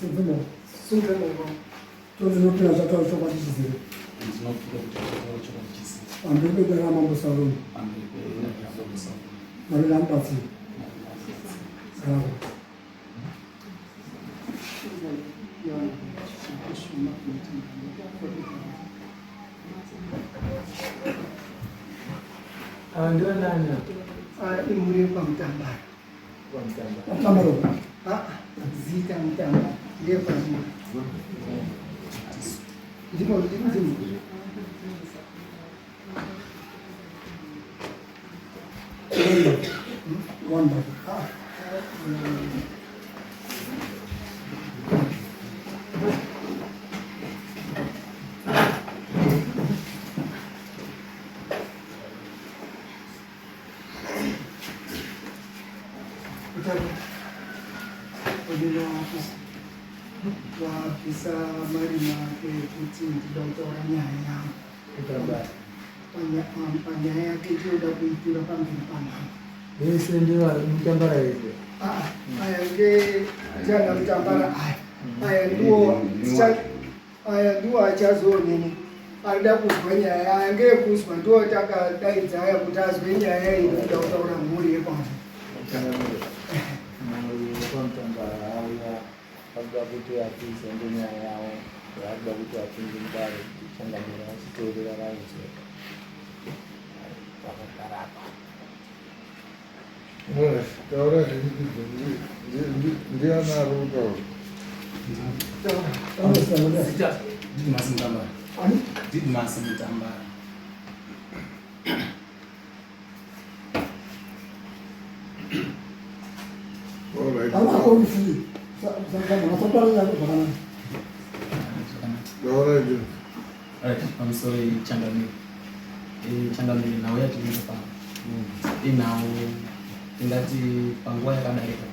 就是说不要叫说话机器人。俺这边在俺们不少人，那个两把子，啊。Ndio nani? Imuri kwa Mtamba. Mtamba ndo. Zita Mtamba. Ndiye kwa Mtamba. Ndipo Wanda. Bisa menerima kucing dokter orangnya yang panjangnya itu udah panggil panah. Ini sendiri Mtamba itu. Ayah jangan Mtamba. Ayah dua jazo ini. Ada kusbanya ayah kusba dua jaga dari saya kutasbanya itu dokter orang mulia bang. Labda vitu ya kisa dunia yao, labda vitu ya kingi mbali, changamoto na sitori ya rangi wakakarapa. Ahora ndio anaruka. Didmas Mtamba. Didmas Mtamba. Ako msi. I'm sorry, Changamili. Changamili na wewe tulipa. Inao ingati pangwa ya kadarika.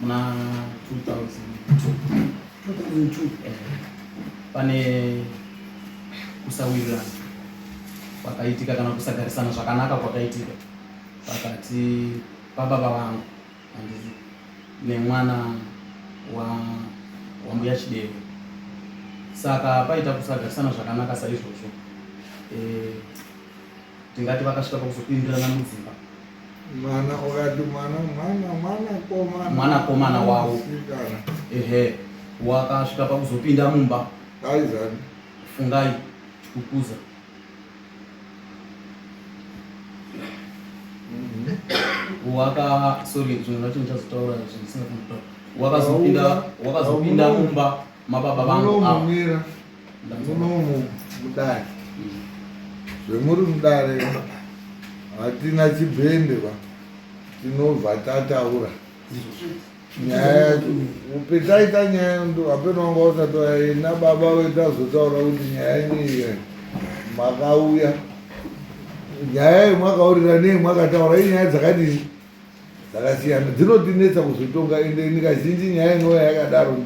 Mna 2002. Pane kusawira wakaitika kana kusagarisana zvakanaka kwakaitika pakati pababa vangu nemwana wa mbuya Chidevu. Saka paita kusagarisana zvakanaka saizvozvo tingati vakasvika pakuzopindirana mudzimba. Mwana komana wavo wakasvika pakuzopinda mumba. Fungai kukuza sorry zvino nacho ndichazotaura zvisinga wakazopinda mumba mababa vangu mudare zvemuri mudare hatina chibhende va tinobva tataura nyaya petaita nyaya ndo hapena wanga usati na baba wedu azotaura kuti nyaya inei makauya nyaya yemwakaurira nei mwakataura inyaya dzakadini dzakasiyana dzinotinetsa kuzotonga ende nikazhinji nyaya inouya yakadaro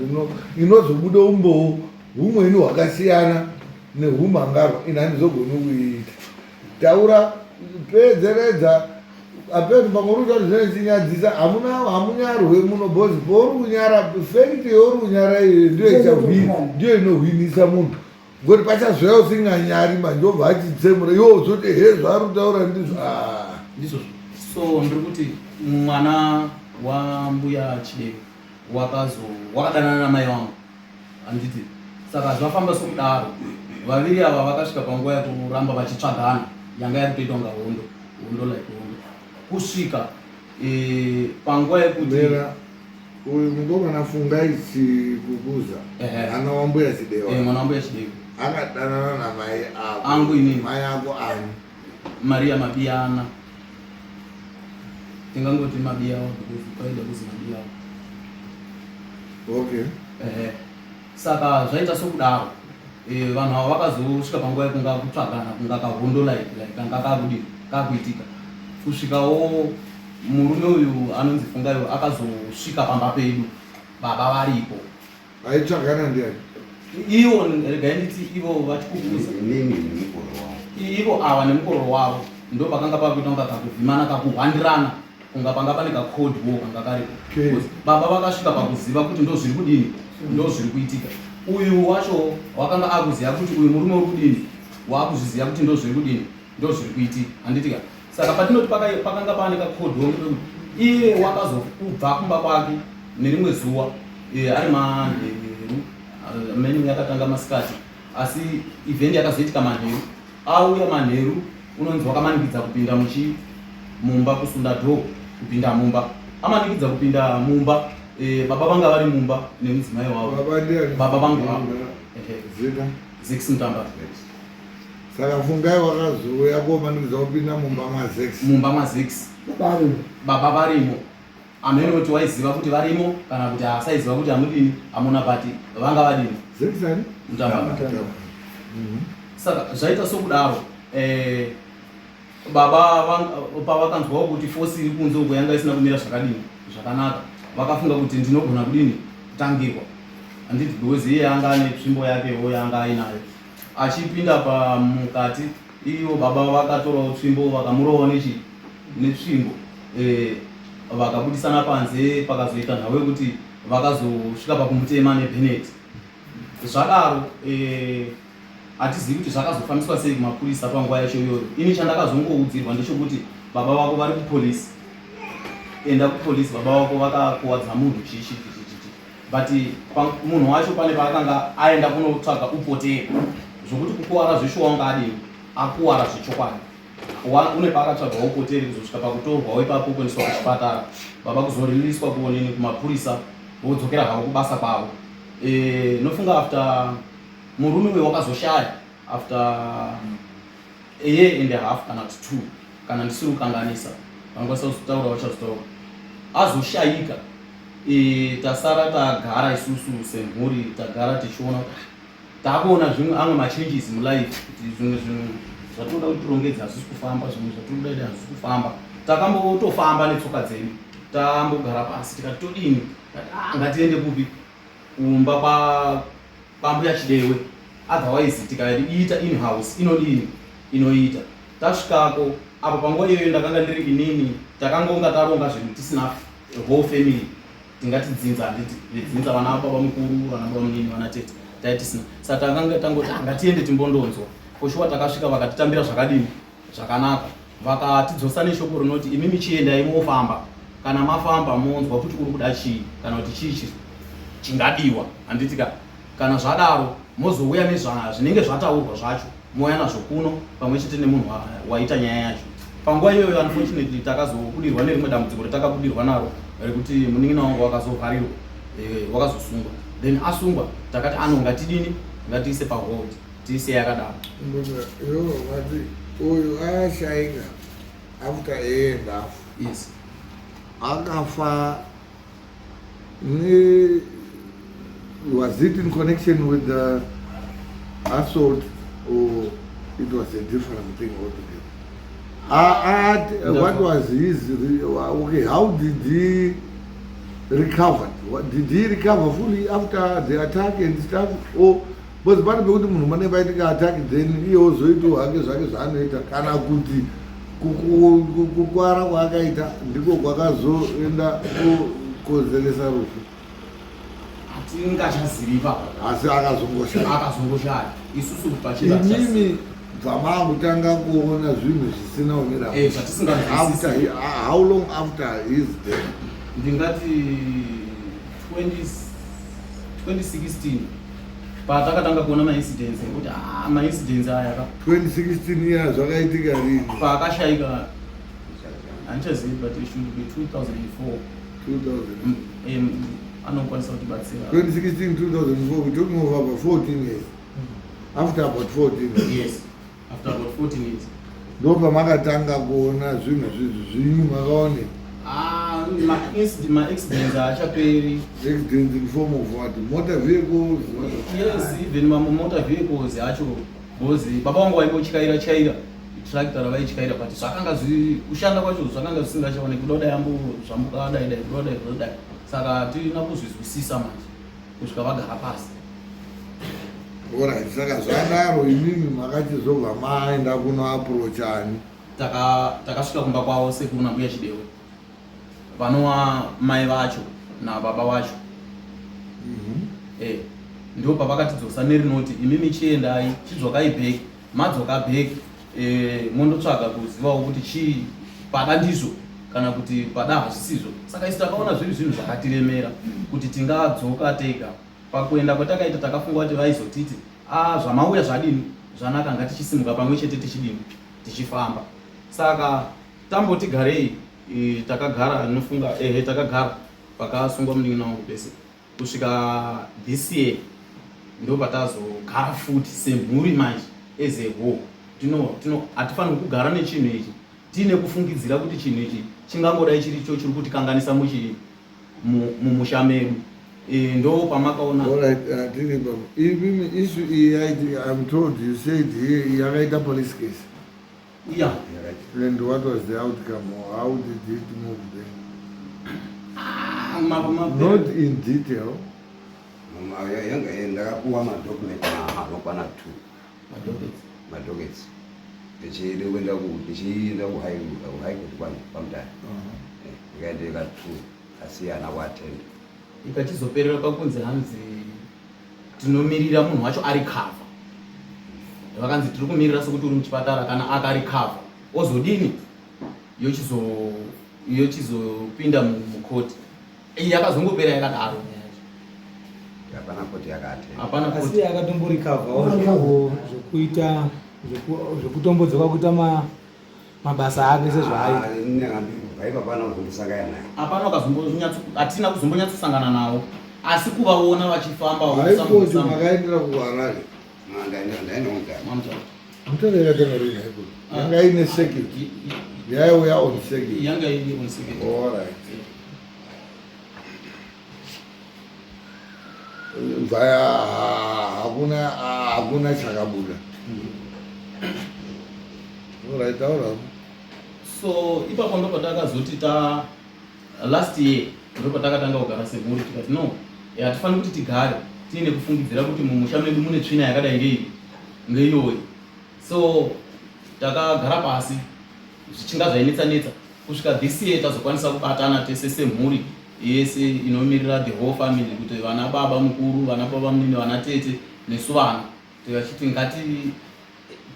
inozobuda umbowo humweni hwakasiyana nehumhangarwa ina handizogoni kuiita taura pedzeredza apeni pamwe uri kuti zvinochinyadzisa hamunyarwe muno bhozi pouri kunyara fekiti youri kunyara iyo ndiyo inohwinisa munhu ngoti pachazouya usinganyari manje obva achitsemura iwo uzoti zvaari kutaura ndizvo. So ndiri kuti mwana wa mbuya Chidevu wakadanana namai vangu handiti. Saka zvafamba sokudaro vaviri ava vakasvika panguva yekuramba vachitsvagana yanga yari kutoitwa nga hondo like hondo kusvika panguva yekuti uyu mukomana Fungai Kukuza ana wambuya Chidevu. Mwana wambuya Chidevu akadanana namai avo. Angu inini. Mai ako ani? Maria Mabiyana. Tingangoti Mabiyawo kwaida kuzi Mabiyawo. Okay. Saka zvaita sokudaro vanhu ava vakazosvika panguva yekunga kutsvagana kunga kahondo like kanga kakuitika kusvikawo murume uyu anonzi Fungayo akazosvika pamba pedu baba varipo. Aitsvagana ndiani? Ivo regai nditi ivo vachikukuza ivo ava nemukororo wavo ndo pakanga pakuita kunga kakuvhimana kakuhwandirana kunga panga pane kakodhiwo kanga karipo. Okay. Baba vakasvika pakuziva kuti ndo zviri kudini, ndo zviri kuitika. Uyu wacho wakanga akuziva kuti uyu murume uri kudini, wakuzviziva kuti ndo zviri kudini, ndo zviri kuitika. Handitika. Saka patinoti pakanga pane kakodhiwo kuti iye wakazobva kumba kwake nerimwe zuva ari manheru, meni yakatanga masikati, asi event yakazoitika manheru. Auya manheru unonzi wakamanikidza kupinda mumba kusunda dho kupinda mumba. Amanikidza kupinda mumba, baba vanga vari mumba nemudzimai wavo. Baba vangu vavo. Zita. Zex Mutamba. Saka fungai wakazouya komanikidza kupinda mumba maZex. Mumba maZex. Baba varimo. Amene kuti waiziva kuti varimo kana kuti asaiziva kuti amudini amuna pati vanga vadini. Zex ani? Mutamba. Saka zvaita sokudaro baba pavakanzwawo kuti fosi iri kunze uko yanga isina kumira zvakadini zvakanaka, vakafunga kuti ndinogona kudini kutangirwa. Handiti because iye anga ane tsvimbo yakewo yanga ainayo. Achipinda pamukati ivo baba vakatorawo tsvimbo vakamurowa netsvimbo, vakabudisana panze, pakazoita nhau yekuti vakazosvika pakumutema neBennett. Zvadaro hatizivi kuti zvakazofambiswa sei kumapurisa panguva yacho iyoyo. Ini chandakazongoudzirwa ndechekuti baba vako vari kupolisi, enda kupolisi, baba vako vakakuwadza munhu chichi. But munhu wacho pane paakanga aenda kunotsvaga upoteri zvokuti kukuwara zvesho wanga adini akuwara zvechokwadi. Une paakatsvaga upoteri kuzosvika pakutorwawo ipapo kuendeswa kuchipatara, baba kuzoririswa kuonini kumapurisa, vodzokera havo kubasa kwavo. Nofunga after murume uyu wakazoshaya after a year and a half kana 2 kana ndisiri kukanganisa, vangokwanisa kuzotaura vachazotaura, azoshayika. Tasara tagara isusu semhuri, tagara tichiona takuona zvimwe amwe machanges mulife, kuti zvimwe zvatoda kuti tirongedze hazvisi kufamba, zvimwe zvatoda kuti hazvisi kufamba. Takambotofamba netsoka dzedu, tambogara pasi tikati todini, ngatiende kupi kumba kwambuya Chidewe, otherwise tikaita in house inodini inoita. Tasvikako apo panguva iyoyo ndakanga ndiri inini, takangonga taronga zvinhu tisina whole family, tingati dzinza, dzinza vana baba mukuru, vana baba munini, vana tete, taitisina. Saka takanga tangoti ngatiende timbondonzwa. Kushuwa takasvika vakatitambira zvakadini zvakanaka, vakatidzosa neshoko rinoti imi michiendai mofamba, kana mafamba monzwa kuti kuri kuda chii kana kuti chii chingadiwa. Handitika kana zvadaro mozouya nezvinenge zvataurwa zvacho mouya nazvo kuno pamwe chete nemunhu waita nyaya yacho. Panguva iyoyo unfortunately takazobudirwa nerimwe dambudziko ratakabudirwa naro rekuti munin'ina wangu wakazovharirwa, wakazosungwa. Then asungwa takati ngatidini, ngatiise pahold, tiise yakadaro. Uyu ashayika after a year and a half. Yes. Akafa was it in connection with the assault or it was a different thing altogether? What was his, okay, how did he recover? Did he recover fully after the attack and stuff? Or was bad about the money by the attack, then he also do kana kuti kukwara kwakaita ndiko kwakazoenda kukozelesa rufu. Tingachaziva asi akazongoshaya isusu pachida inini dzamangotanga kuona zvinhu zvisina umira. Zvatisingazwisisi. How long after his death? Ndingati 2016 patakatanga kuona maincidents ekuti maincidents aya 2016 years zvakaitika rini paakashayika, handichazivi but it should be 2004 anokwanisa kutibatsira. 2016 2004 we're talking of about 14 years. After about 14 years. Yes, after about 14 years. Ndopa makatanga kuona zvinhu zvinyi makaone ma-accidents haachaperi. Accidents in form of what? Motor vehicles? Yes, even motor vehicles acho because baba vangu vaimbochaira tractor vaichaira but zvakanga kushanda kwacho zvakanga zvisingachaoneki, kudoda yambo zvambuka dai kudai. Saka tina kuzvizwisisa manje kusvika vagara pasi. Alright, saka zvadaro imimi makachizobva maenda kuno approach ani? Takasvika kumba kwavo sekuna mbuya Chidewe. vanova mai vacho nababa vacho. Ndo pavakatidzosa nerinoti imimi chiendai chidzokai bheki madzoka bheki mondotsvaga kuzivawo kuti chii pada ndizvo kana kuti pada hazvisizvo. Saka isi takaona zvinhu zvakatiremera kuti tingadzoka tega pakuenda kwatakaita takafunga kuti vaizotiti zvamauya zvadini zvanaka ngatichisimuka pamwe chete tichidini tichifamba. Saka tamboti garei takagara nofunga takagara pakasungwa munin'ina wangu pese kusvika this year ndo patazogara futi semhuri manje as a whole. Hatifaniri kugara nechinhu ichi tiine kufungidzira kuti chinhu ichi chingangodai chiri cho chiri kutikanganisa mumusha medu. Ndo pamakaona I'm told you said yakaita police case. Yeah. And what was the outcome, or how did it move then? Not in detail. Ndakapuwa madocument anokwana 2 madocuments ndichienda kuhigh court pamutare ikaendeka 2 asiyana kuatenda ikachizoperera pakunzi hanzi tinomirira munhu wacho ari cover. Vakanzi tiri kumirira sekuti uri muchipatara kana akarikavha ozodini yochizopinda mukoti. Iyi yakazongopera yakadaro hapana koti yakatenda. Hapana asi koti yakatomborikavhawo zvekuita zvekutombodzoka kuita mabasa ake sezvaaivaiva pana kuzombosangana naye. hapana hatina kuzombonyatsosangana nawo asi kuvaona vachifamba Haikoti makaendera kuHarare. Mutare yakanga yanga ine security. Yaiuya on security. yanga iri on security. All right. Vaya hakuna chakabuda. Alright, alright. So ipapo ndo patakazoti last year ndo patakatanga kugara semhuri tikati no hatifaniri kuti tigare tiine kufungidzira kuti mumusha medu mune tsvina yakadai ngeiyoyi. So takagara pasi zvichinga zvainetsa kusvika this year tazokwanisa kubatana tese semhuri yese inomirira the whole family kuti vana baba mukuru, vana baba munini, vana tete nesu vana tikachiti ngati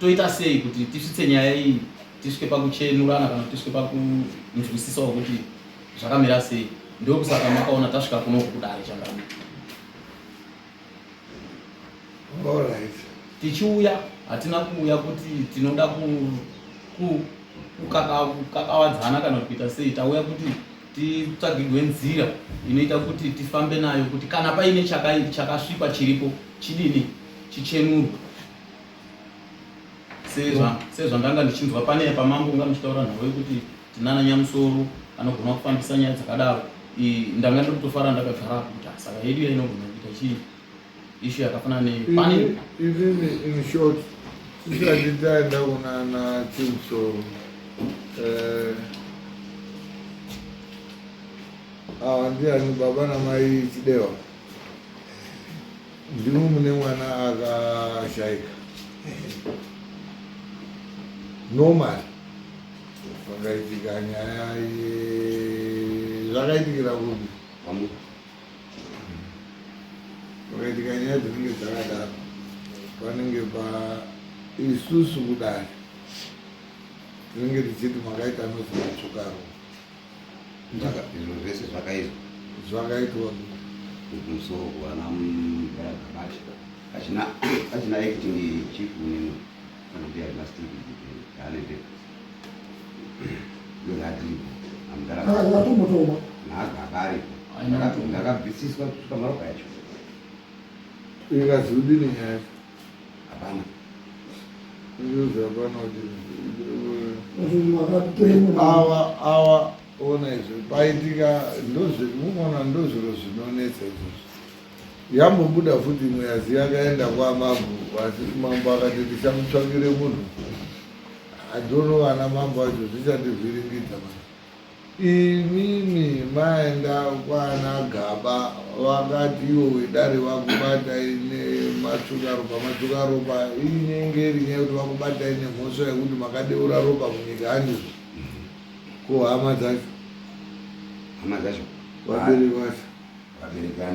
toita sei kuti tisvitse nyaya iyi tisvike pakuchenurana kana tisvike pakunzwisisawo kuti zvakamira sei. Ndokusaka makaona tasvika kuno kudare changano. All right. Tichiuya hatina kuuya kuti tinoda kukakawadzana kana kuita sei. Tauya kuti titsvagirwe nzira inoita kuti tifambe nayo kuti kana paine chakasvipa chiripo chidini chichenurwe. Sezvandanga ndichinzwa pane pamambunga muchitaura nawe kuti tinana nyamusoro anogona kufambisa nyaya dzakadaro. Ndanga ndokutofara ndakagara kuta saka yedu inogona kuita chii issue yakafanana nepani. Even in short, tisati taenda kunana Chimusoro ndiani baba namai Chidewa ndimo mune mwana akashaika normal. Pakaitika nyaya zvakaitikira kuti pakaitika nyaya dzinenge dzakadaro panenge isusu kudare tinenge tichiti makaita nozi matsvukaro Izvo zvese zvakaizwa zvakaitwa kumusoro kuvana achina acting chief munino anokuti haina steve anende akatombotoba naagaripo ndakabvisiswa kusvika maropa yacho ikazudini nyaya hapana iuza hapana kuti makatemo awa ona izvo paitika ndozvimumona ndozviro zvinonetsa izvozvo. Yambobuda futi mweyazi yakaenda kwamambo asi mambo akati tichamutsvakire munhu adhono vana mambo acho zvichativhiringidza imimi maenda kwana Gaba vakati iwo wedare vakubata ine matsvuka ropa inenge rinyaya kuti vakubata ine mhosva yekuti makadeura ropa munyika handizvo ko hama dzacho hama dzacho vabereki vacho vabereka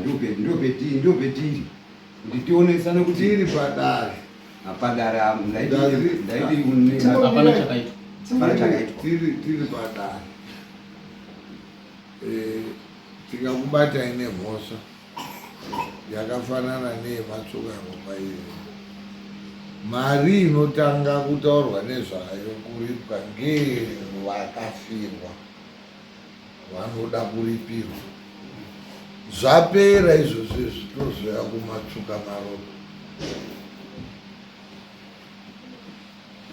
ndopetiri kuti tionesane kuti tiri padare padare ndaiti hapana chakaitwa. hapana chakaitwa. tiri padare tikakubatai nemhosva yakafanana neyematsoka yangopairi. Mari inotanga kutaurwa nezvayo kuripwa ngevakafirwa vanoda kuripirwa. Zvapera izvozvo zvitozoya kumatsuka maropa.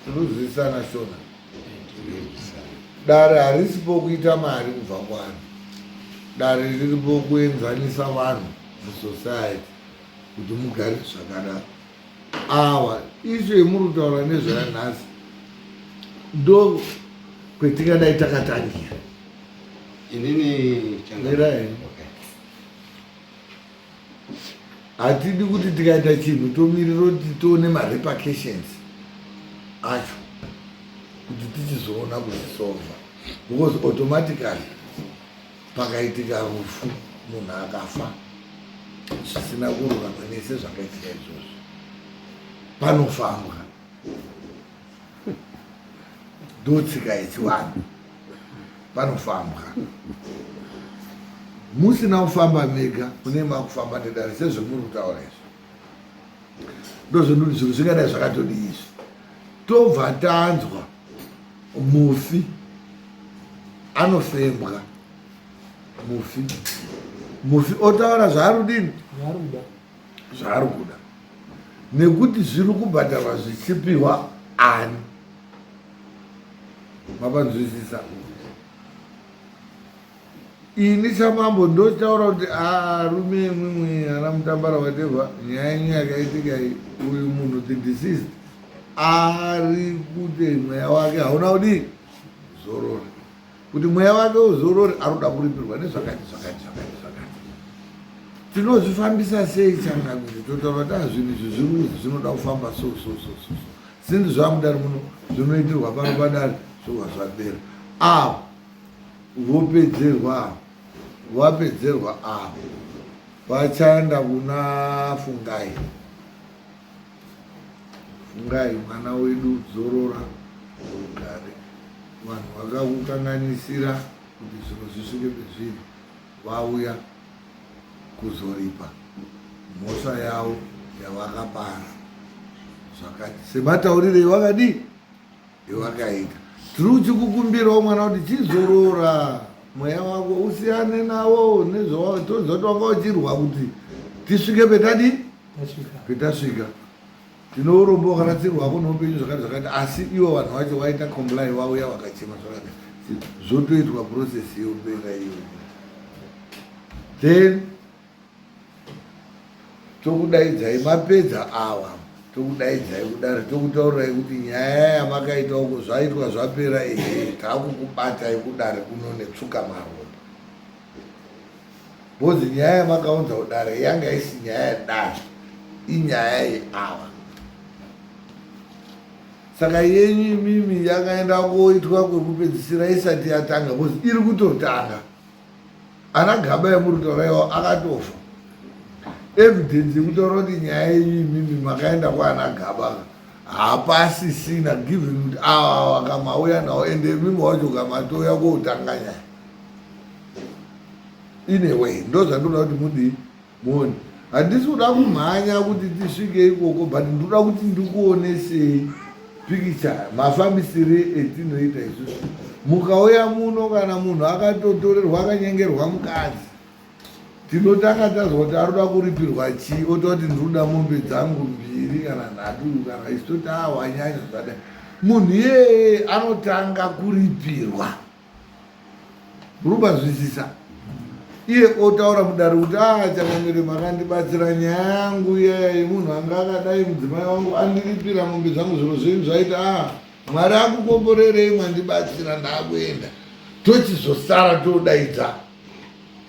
Tinozwisana shona. Dare harisipo kuita mari kubva kwanhu. Dare riripo kuenzanisa vanhu musociety kuti mugare zvakanaka. Awa izvo yemuri kutaura nezvaya nhasi ndo kwetingadai takatangira. inini Mirai hatidi kuti tikaita chinhu tomirira kuti tione marepercussions acho kuti tichizoona kuzisova, because automatically pakaitika rufu munhu akafa zvisina kururama nese zvakaitika izvozvo panofambwa ndotsika yechivanhu panofambwa. Musina kufamba mega mune makufamba nedare sezvemuri kutaura izvo ndozvonuri zvinhu zvingadai zvakatodi izvi tobva tanzwa mufi anofembwa mufi otaura zvaari kudini zvaari kuda nekuti zviri kubhadharwa zvichipiwa ani. Mapanzwisisa ini chamambo ndotaura kuti rume imwimwe ana Mutambara whatever nyaya yenyu yakaitika uyu munhu the deceased ari kuti mweya wake hauna kudii zorora, kuti mweya wake uzorore aroda kuripirwa nezvakati. Tinozvifambisa sei changa kuti totaura kuti zvinhu izvi zviruzi zvinoda kufamba so sindi zvamudare muno zvinoitirwa pano padare zvoga zvapera. Avo vapedzerwa avo vachaenda kuna Fungai mwana wedu zorora ugare. Vanhu vakakukanganisira kuti zvinhu zvisvike pezviri vauya kuzoripa mhosva yavo yavakapara zvakati semataurire evakadii evakaita. Tiri kuchikukumbirawo mwana kuti chizorora mweya wako usiyane nawo nezvawao tozoti wanga uchirwa kuti tisvike petasvika. Tinourombo wakaratsirwako noupenyu zvakati asi ivo vanhu vacho vaita comply vauya vakachema zvakati zvotoitwa process yeupera iyo. Then tokudaidzai mapedza awa tokudaidzai kudare tokutaurirai kuti nyaya yamakaita uko zvaitwa zvapera takukubatai kudare kuno netsuka maropa. Bhozi nyaya yamakaunza kudare yanga isi nyaya yedare inyaya yeawa. Saka yenyu imimi yakaenda koitwa kwekupedzisira isati yatanga bhozi iri kutotanga. Ana Gaba yemuri kutauraiwo akatofa. Evidence yekutaura kuti nyaya yenyu imimi makaenda kwaana Gaba hapasisina given kuti ava vakamauya nawo ende imimi wacho kamatoya koutanga nyaya. Anyway ndozvandoda kuti mudii muone. Handisi kuda kumhanya kuti tisvike ikoko but ndoda kuti ndikuonesei picture mafambisire etinoita isusu. Mukauya muno kana munhu akatotorerwa akanyengerwa mukadzi tinotanga tazwa kuti aroda kuripirwa chii ototi ndinoda mombe dzangu 2 kana 3 kana isi toti wanyanya zvadai. Munhu iyeye anotanga kuripirwa. Murikuzwisisa? Iye otaura mudare kuti changamire makandibatsira nyaya yangu iyaya munhu anga akadai mudzimai wangu andiripira mombe dzangu zviro zvenyu zvaita Mwari akukomborerei mwandibatsira ndakuenda. Tochizosara todaidza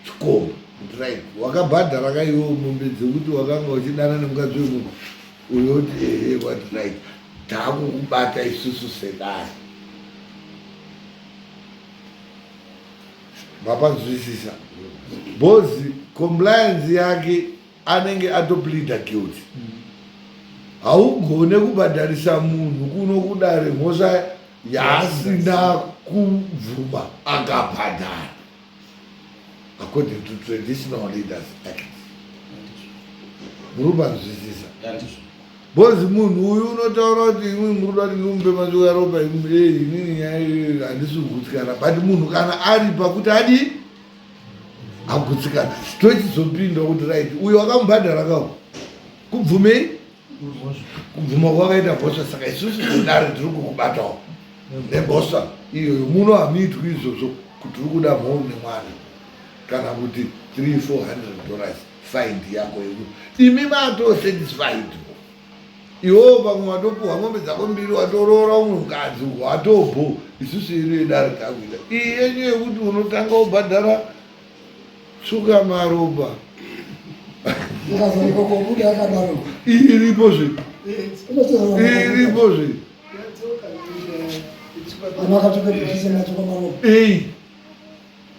chikomo. Right. Wakabhadhara kaiwo mombe dzekuti wakanga uchidana nemukadzi wemunhu uyoti what right. Takukubata isusu sedare. mapanzwisisa bhozi compliance yake anenge atopleada guilty haugone kubhadharisa munhu kuno kudare mhosva yaasina kubvuma akabhadhara according to traditional leaders act. Murupanzwisisa bhozi munhu uyu unotaura kuti imwe muruda kuti ndimumbe mazuva yaropa inini nyaya handisi kugutsikana but munhu kana ari pakuti adi agutsikana tochizopinda kuti right uyo wakamubhadhara kako kubvumei kubvuma kwakaita mhosva saka isusu kudare tiri kukubatawo nemhosva iyoyo muno hamiitwi izvozvo kuti uri kuda mhou nemwana kana kuti $300-400 fine yako yeku imi matosatisfied iwo pamwe watopuhwa ng'ombe dzako 2 watoroora umwe mukadzi watobho isusu ino idare takuita iyi yenyu yekuti unotanga ubhadhara suka maropa iripozve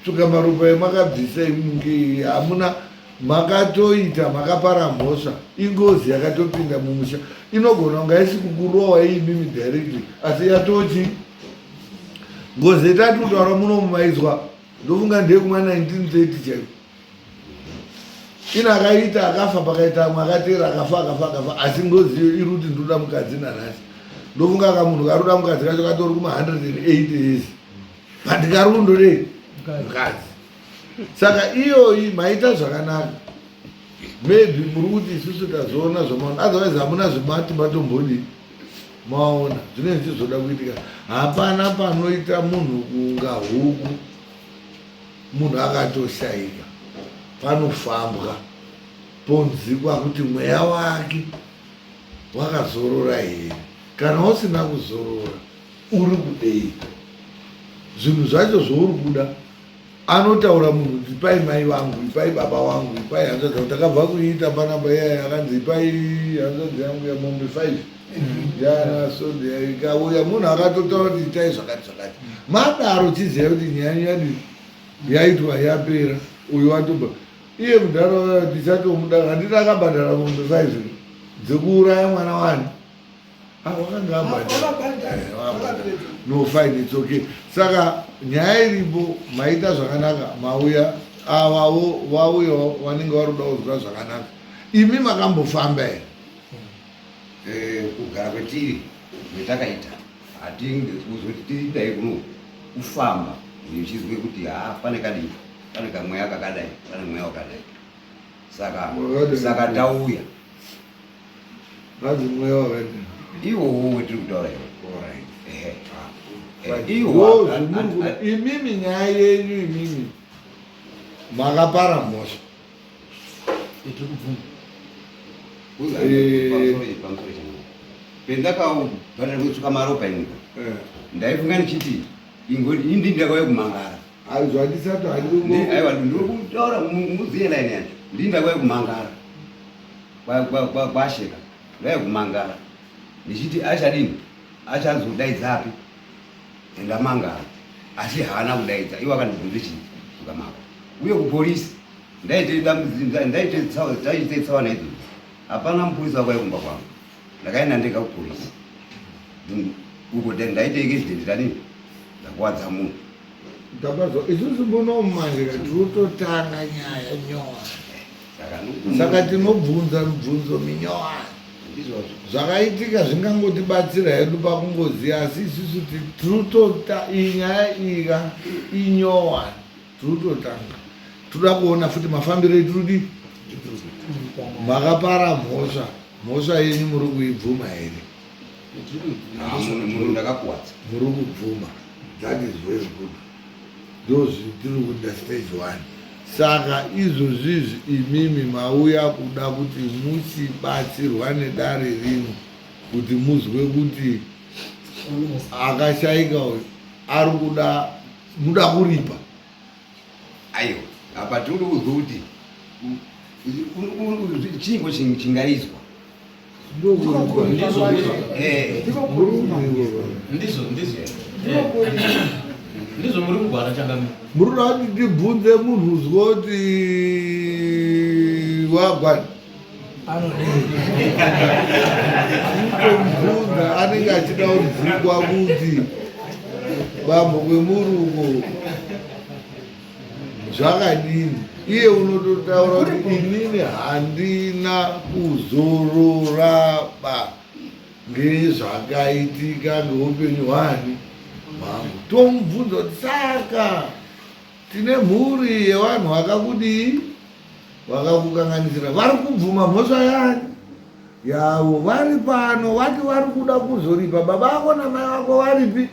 suka maropa yemakabvisa imunge hamuna makatoita makapara mhosva ingozi yakatopinda mumusha inogona kunga isi kukurowa iimimi directly asi yatochi ngozi yetati kutaura muno mumaizwa ndofunga ndekumwa 1930 chaiko ino akaita akafa pakaita amwe akatera akafa asi ngozi iyo iri kuti ndoda mukadzi nanhasi ndofunga ka munhu karoda mukadzi kacho katori kuma-108 years pandikari mukadzi saka iyoyi maita zvakanaka maybe muri kuti isusu tazoona zvomaona otherwise hamuna zvemati matombodi maona zvine zvichizoda kuitika hapana panoita munhu kunga huku munhu akatoshayika panofambwa ponzikwa kuti mweya wake wakazorora here kana usina kuzorora uri kudei zvinhu zvacho zvouri kuda anotaura munhu kuti ipai mai vangu ipai baba vangu ipai hanzvadzi yangu takabva kuita panamba iyaya yakanzi ipai hanzvadzi yangu yamombe 5 yana sonde ikauya munhu akatotaura kuti itai zvakati madaro chiziva kuti nyaya yadi yaitwa yapera uyu watobva iye mudhara ndichatomuda handiti akabhadhara mombe 5 dzekuuraya mwana wani wakanga abhadhara no fine it's okay saka nyaya iripo maita zvakanaka mauya avavo vauyawo vanenge varuda kuzwa zvakanaka imi makambofamba here kugara kwetiri metakaita hatinge kuzoti tiri dai kuno kufamba ndichizwe kuti pane kadii pane kamweya kakadai pane mweya wakadai saka tauya azi mweya wakadai iwowo wetiri kutaura imimi nyaya yenyu imimi makapara mhosva pendakabhadhara kusuka maropa inyika ndaifunga ndichiti indi ndakauya kumangara aizwa ndisati aiwa ndiri kutaura muziye laini yacho ndii ndakauya kumangara kwasheka ndauya kumangara ndichiti achadini achazodaidzaapi ndamangara asi haana kudaidza iwo akandibvunza chii sukamako uye kupolisi ndaite tsawana idzodzo hapana mupolisi wakauya kumba kwangu ndakaenda ndega kupolisi uko ndaite accident tadini ndakuwadza munhu ndabazwa isusu munomanje tirikutotanga nyaya nyowani saka tinobvunza mibvunzo minyowani zvakaitika zvingangotibatsira hedu pakungoziva asi isusu tirikutota iyi nyaya ika inyowani tirikutotanga toda kuona futi mafambiro eturudi makapara mhosva yenyu muri kuibvuma here munhu ndakakuwadza muri kubvuma that is very good ndozvitiri kuda stage 1 saka izvozvizvi imimi mauya kuda kuti muchibatsirwa nedare rino kuti muzwe kuti akashayika uyu ari kuda muda kuripa aiwa apa tiri kuzwa kuti chingo chingaizwa ndizvo ndizvo muri kugwara changamire. Muri kuti tibvunze munhu uzwa kuti wagwani tomubvunza anenge achida kudzikwa kuti bambo kwemuruko zvakadini. Iye unototaura kuti inini handina kuzororaba ngezvakaitika ngeupenyu hwani mambo. Tomubvunza kuti saka tine mhuri yevanhu vakakudii vakakukanganisira, vari kubvuma mhosva yani yavo, vari pano vati vari kuda kuzoripa baba vako namai vako varipi,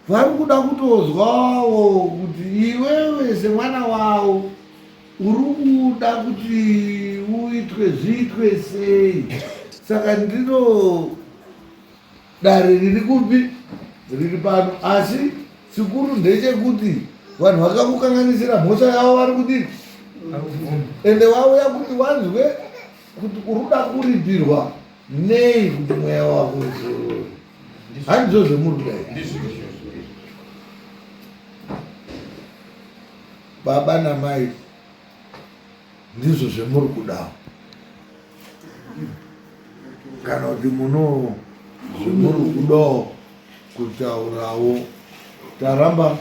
vari kuda kutozwawo kuti iwewe semwana wavo uri kuda kuti uitwe zviitwe sei. Saka ndiro dare riri kupi, riri pano, asi chikuru ndechekuti vanhu vakakukanganisira mhosva yavo vari kudini, ende wauya kuti wanzwe kuti uruda kuripirwa nei kuti mweya wako uzorore. Handizvo zvemuri kudai. Baba namai ndizvo zvemuri kudawo, kana kuti muno zvemuri kudawo kutaurawo. Taramba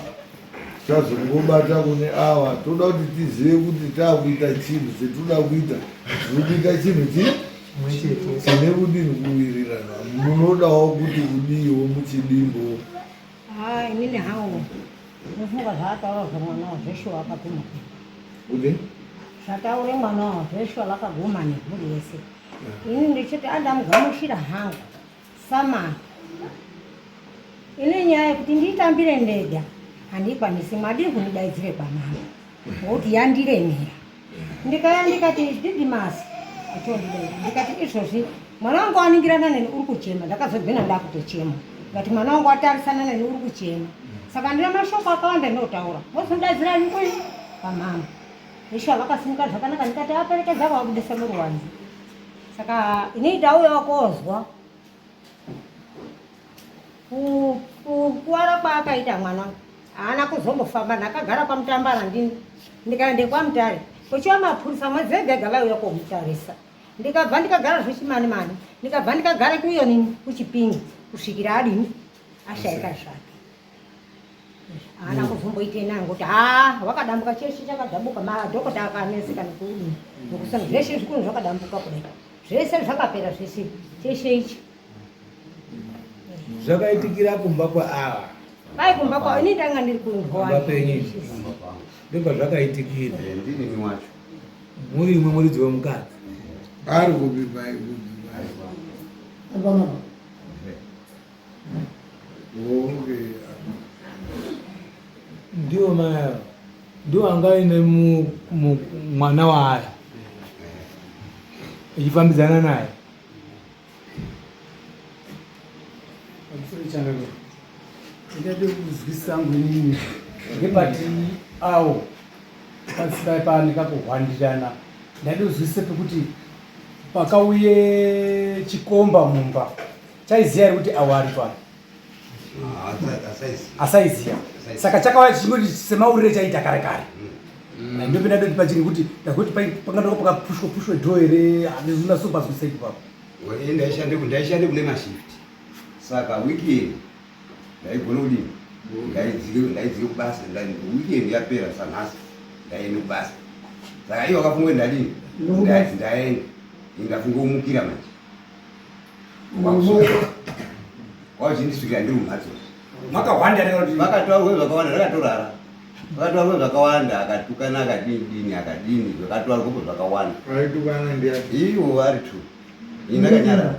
tazongobata kune ava, toda kuti tizive kuti taakuita chinhu chetinoda kuita, tinokuita chinhu chine kudini kuwirirana. Munodawo kuti udiwo muchidimbo. Inini hangu ndinofunga zvataura zvemwana wazveshuwa akaguma Kuti zvataure mwana wazveshuwa vakaguma nemhuri yese. Ini ndichiti andamugamuchira hangu samani. Ine nyaya yekuti nditambire ndega handikwanisi, madiri kunidaidzire pamama ngokuti yandiremera. Ndikaya ndikati Didimasi achondidai, ndikati izvozvi mwana wangu aningirana neni uri kuchema, ndakazobvena ndakutochema ngati mwana wangu atarisana neni uri kuchema. Saka ndina mashoko akawanda ndinotaura, mozondaidzira ndikui pamama. Veshuwa vakasimuka zvakanaka, ndikati aperekedza vabudisa muruwanzi. Saka ini ndauyawo kozwa kuwara kwaakaita mwana haana kuzombofamba, ndakagara pamutambara ndini, ndikaende kwaMutare kuchiwa mapurisa mwedzi ega vauya komutarisa. Ndikabva ndikagara zvechimani mani, ndikabva ndikagara kuyo nini kuChipinge kusvikira adini ashaika zvake. Haana kuzomboite naye ngokuti wakadambuka cheshe chakadambuka, madhokota akaneseka nekudini nokusana zveshe zvikuru zvakadambuka kudai, zvese zvakapera zvese cheshe ichi. Zvakaitikira kumba kwaava. Pai kumba kwa ini ndanga ndiri kuNdwani. Ndibva zvakaitikira. Ndini wacho. Muri imwe muridzi wemukadzi. ari kupi mai Ndiwo maya ndiwo angaine mwana wayo echifambidzana naye. Ndingade kuzwisisa ngwinini ngepati awo pasika panika kuhwandirana, ndade kuzwisisa pekuti pakauye chikomba mumba chaiziya ere kuti awo ari pano? Asaiziya. Saka chakauya chingoti semaurire chaita kare kare. Ndopinda doti pachiri kuti ndakuti pangadoko pakapushwe dhoo ere, handizina sobazwisei papo. Ndaishande kune mashifti, saka weekend ndaigona kudini, ndaidzike kubasa, weekend yapera sanhasi ndaende kubasa. Saka iyo akafunga ndadini, ndaenda ndafunga umukira manje wachindisvikira ndiri mumhatso. Makahwanda vakataurwe zvakawanda, ndakatorara vakataurwe zvakawanda, akatukana akadini zvakataurwepo zvakawanda. aitukana ndiati Ivo vari tu ndakanyarara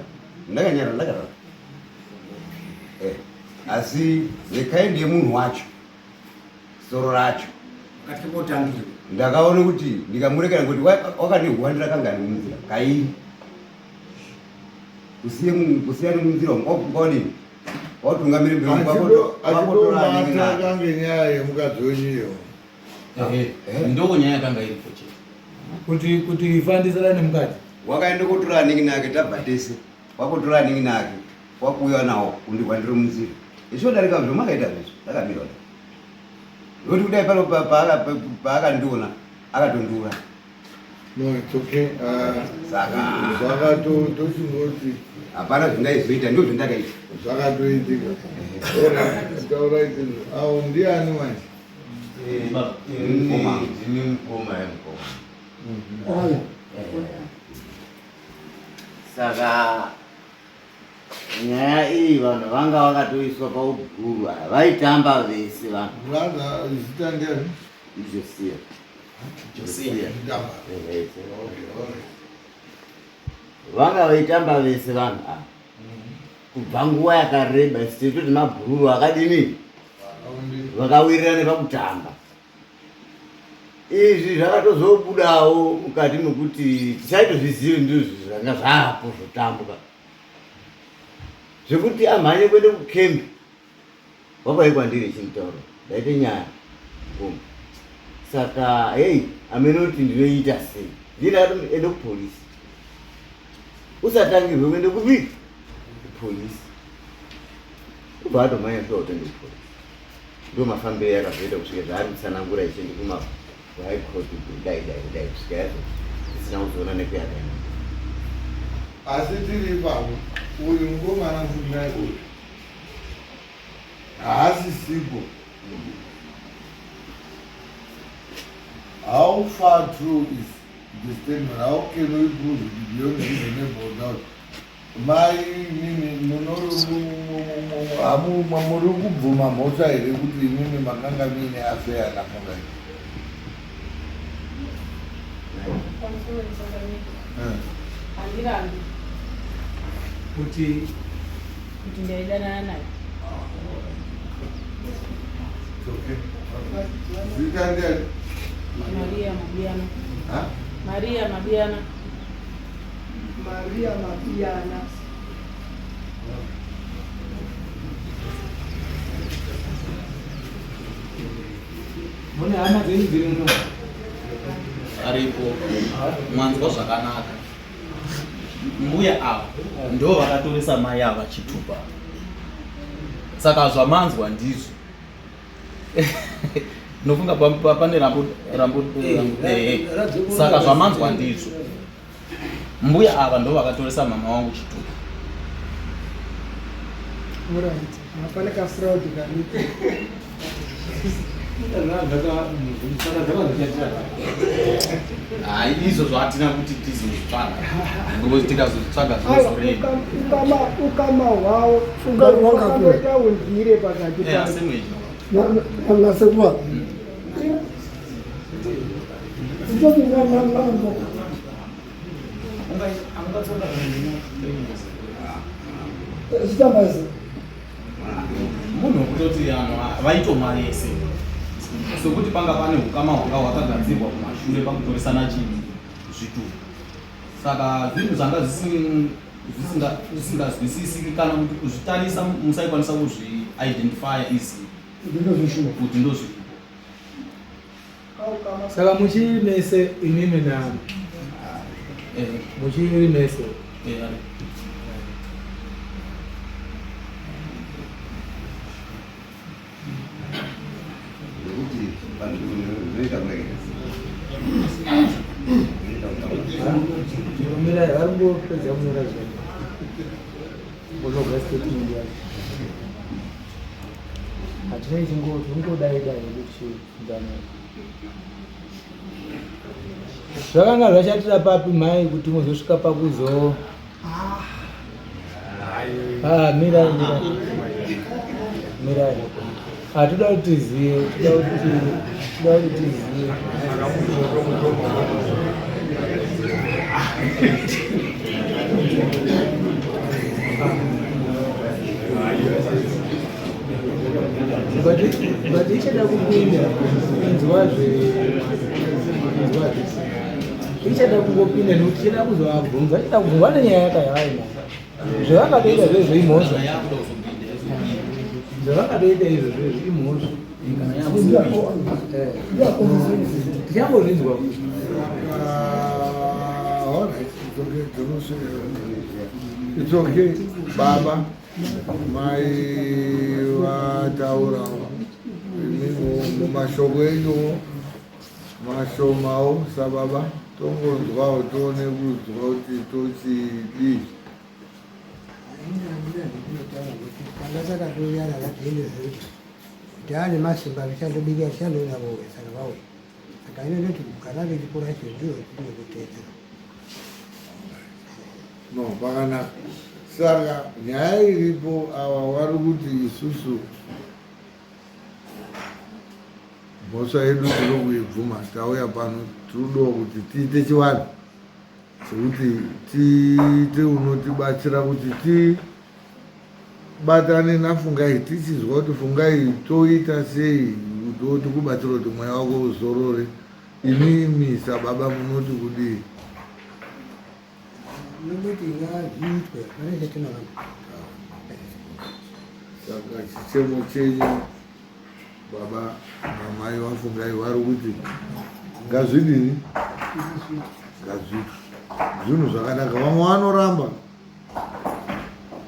ndakarara, asi nekaindi yemunhu wacho soro racho ndakaona kuti ndikamurekera ngoti wakandihwandira kangani munzira kairi kusiya nemunzira ukaodini watungamire achidomataka ngenyaya yemukadzi wenyiyo ndoko nyaya yakanga iripo chete kuti ifandisana nemukadzi. wakaenda kotora ningi nake tabva tese, wakotora ningi nake wakuuya nawo kundihwandira munzira. Icho darika zvomakaita zvezvo ndakamira Kuti kudai palo paakandiona akatondura. No, it's okay. Saka Zvakatochingoti hapana zvindaizoita ndio zvandakaita. zvakatoitika. Alright. Awo ndiani manje? Ndini mukoma yemukoma. Saka nyaya iyi vanhu vanga vakatoiswa pauguru vaitamba vese vanhu. Brother, zita ndiani? Josiah. Vanga vaitamba vese vanhu ava. Kubva nguva yakareba sitoti mabhururu akadini vakawirirana pakutamba. Izvi zvakatozobudawo mukati mekuti tisaitozvizive ndizvo zvanga zvapo zvotambuka zvekuti amhanye kuende kukembi wapaikwa ndiri chimutauro ndaite nyaya ngoma. Saka hei amenoti ndinoita sei ndinati ende kupolisi usatangirwe kuende kupi kupolisi kubva atomhanya shuwa utende kupolisi. Ndo mafambiro yakazoita kusvika zvaari kutsanangura ichiende kuhigh court kudai kusvika yazo tisina kuzoona nekuyakaina. Asi tiri ipapo uyu ngomana mfunai uyu haasi sipo. How far true is the statement? How can we prove it beyond reasonable doubt? Muri kubvuma mhosva here kuti imimi makanga muine afeya namungai? Handirambi kuti ndaidanana naye. Zita ndiani? Maria Mabiana. Ha? Maria Mabiana. Maria Mabiana. mune hama dzenyu dziri muno aripo mwanzwa zvakanaka. Mbuya ava ndo vakatoresa mai ava chitupa. Saka zvamanzwa ndizvo nofunga pane rambo saka zvamanzwa ndizvo. Mbuya ava ndo vakatoresa mama wangu chitupa. Alright. Hapana ka fraud karipo. Izvo zvatina kuti tizozvitsvaga ngokuti tikazozvitsvaga zvinozorema. Ukama hwawo ungaita undire pakati Nasekuwa. Zitambazi. Munhu kutoti anhu vaitomarese sokuti panga pane ukama hwanga hwakagadzirwa kumashure pakutoresana chinhu zvitupa. Saka zvinhu zvanga zvisingazwisisiki kana kuti kuzvitarisa musaikwanisa kuzvi-identifya easily kuti ndozvitupa. saka muchiri mese imimi na muchiri mese Nekuti vanhu zvinoita kurekera. mirai vari ngopedza kunyora zvavo onoga statement yacho hatina ichingodai kuti ndano zvakanga zvachatira papi mai kuti muzosvika pakuzo mirai hatoda kuti tizive toda kuti tizive but ichada kupinda inzwazve ichada kungopinda nekuti ichada kuzovabvunza ichada kubvunzwa nenyaya yakayavaina zvavakatoita zvezvo imhosva zvavakatoita izvo zvezvo imhosva tichambozvinzwa It's okay, Baba. Mai vataura mumashoko enyu mashomawo sababa tongonzwawo tione kuzwa kuti tochidii Kangasakatoyana vatende zvekuti kuti ane masimba vichandobika vichandoona vowe saka vawe saka inondoti kana vechikora icho ndiwo chine kutedzera no pakanaka. Saka nyaya iripo ava vari kuti isusu mhosva yedu tiri kuibvuma tauya pano tiridowa kuti tiite chivanhu chekuti tiite unotibatsira kuti tibatane nafungai tichizwa kuti fungai toita sei kuti tikubatsira kuti mweya wako uzorore. Imimi sababa munoti kudii? nekuti ngazviitwe pane chatinoamba. Saka chichemo chenyu baba namai vafungai vari kuti ngazvidini, ngazviitwe zvinhu zvakanaka. Vamwe vanoramba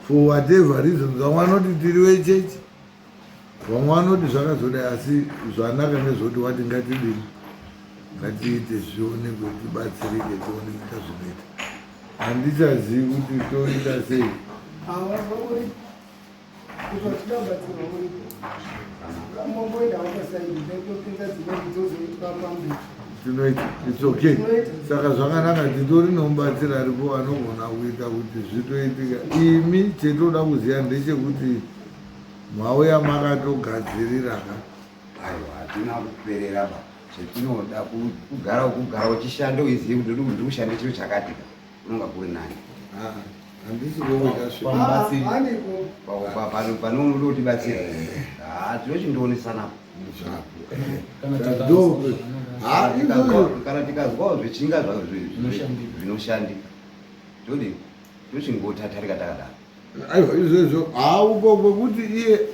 for whatever reasons, vamwe vanoti tiri vechechi, vamwe vanoti zvakazodai, asi zvanaka nezvoti wati ngatidini, ngatiite zvionekwe, tibatsirike, tione kuita zvinoita. Handichazivi kuti toita sei. Tinoita, it's okay. Saka zvakanaka titori nomubatsiri aripo anogona kuita kuti zvitoitika. Imi chetoda kuziva ndechekuti mauya makatogadzirira ka. Aiwa, hatina kuperera ba. Chetinoda kugara uchishanda uizive kuti uri kushanda chiro chakati unonga kuri nani. Handisi kuita pano unoda kutibatsira. Tinochindonesana kana tikazwawo zvichinga zvinoshandika todi tochingotatarika takadaro. Aiwa izvozvo hauko kwekuti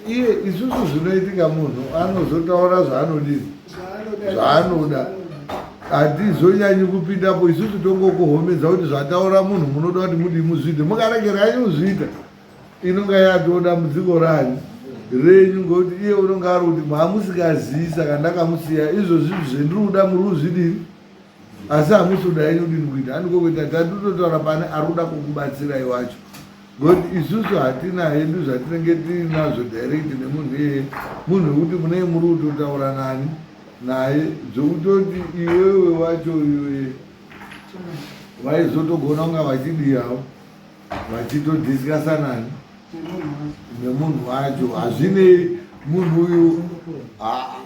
iye isusu zvinoitika munhu anozotaura zvaanodini zvaanoda. Hatizonyanyi kupindapo, isusu tongokuhomedza kuti zvataura munhu munoda kuti mudi muzviite, mukaregerai muzviita inonga yatoda mudziko ranyu renyu, ngokuti iye unonga ari kuti mamusikazivi saka ndakamusiya. Izvozvi zvendiri kuda muri kuzvidini, asi hamusi kuda yenyu udini kuita. Handiko kuita tatototaura pane ari kuda kukubatsirai wacho, ngokuti isusu hatina hedu zvatinenge tiinazvo direct nemunhu iyeye. Munhu wekuti munei muri kutotaura nani naye zvokutoti iwewe wacho iwe vaizotogona kunga vachidiyawo vachitodhiskasa nani nemunhu wacho. Hazvinei munhu uyu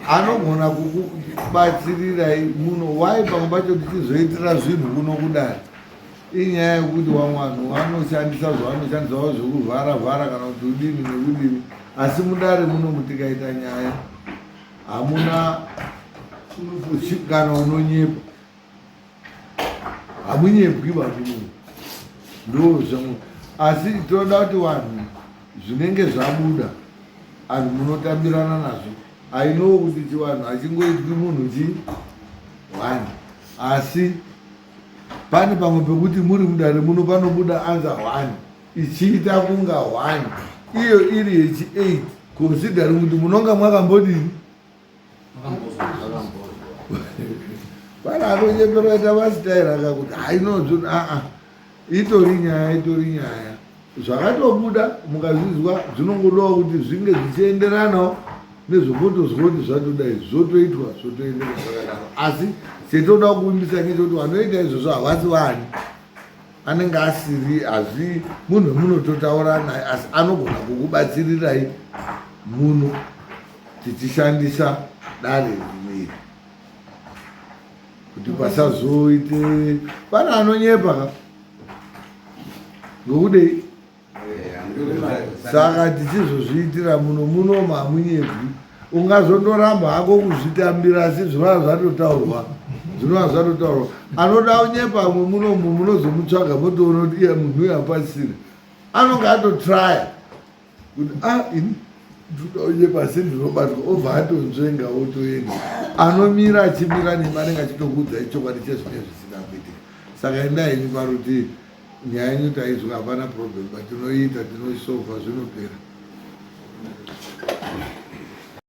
anogona kukubatsirirai munhu wai pamwe pacho tichizoitira zvinhu kuno kudai. Inyaya yekuti vamwe vanhu vanoshandisa zvavanoshandisawo zvekuvhara-vhara kana kuti udini nekudini, asi mudare muno mutikaita nyaya hamuna kana unonyepa, hamunyepwi vanhu ndo zvamwe. Asi toda kuti vanhu zvinenge zvabuda anhu munotambirana nazvo. Ainowo kuti chivanhu hachingoitwi munhu wani, asi pane pamwe pekuti muri mudare muno panobuda anza wani ichiita kunga wani, iyo iri yechi8 considering kuti munonga mwakambodini. Pana anonyeperoita masitaira akakuti hainozvo itori nyaya zvakatobuda mukazvizwa zvinongodawo kuti zvinge zvichienderanawo nezvokotozwa kuti zvatodai zvotoitwa zvotoendeka zvakadaro. Asi chetoda kuvimbisa ngechekuti vanoita izvozvo havasi vani, anenge asiri, hazvi munhu munototaura naye, asi anogona kukubatsirirai muno tichishandisa dare rimwe kuti pasazoite. Pana anonyepa ngokudei, saka tichizozviitira muno hamunyepwi. Ungazondoramba hako kuzvitambira, asi zvinova zvatotaurwa. Anoda unyepa munomu munozomutsvaga motoona kuti iye munhu uyu hapasiri, anonga atotraya kuti ini ndoda unyepa sendinobatwa, obva atonzvenga otoenda. Anomira achimira nemi anenge achitokuudzai chokwadi chezvinenge zvisina kuitika. Saka endai ini parutivi, nyaya yenyu taizwa hapana problem, but tinoita, tinoisova, zvinopera.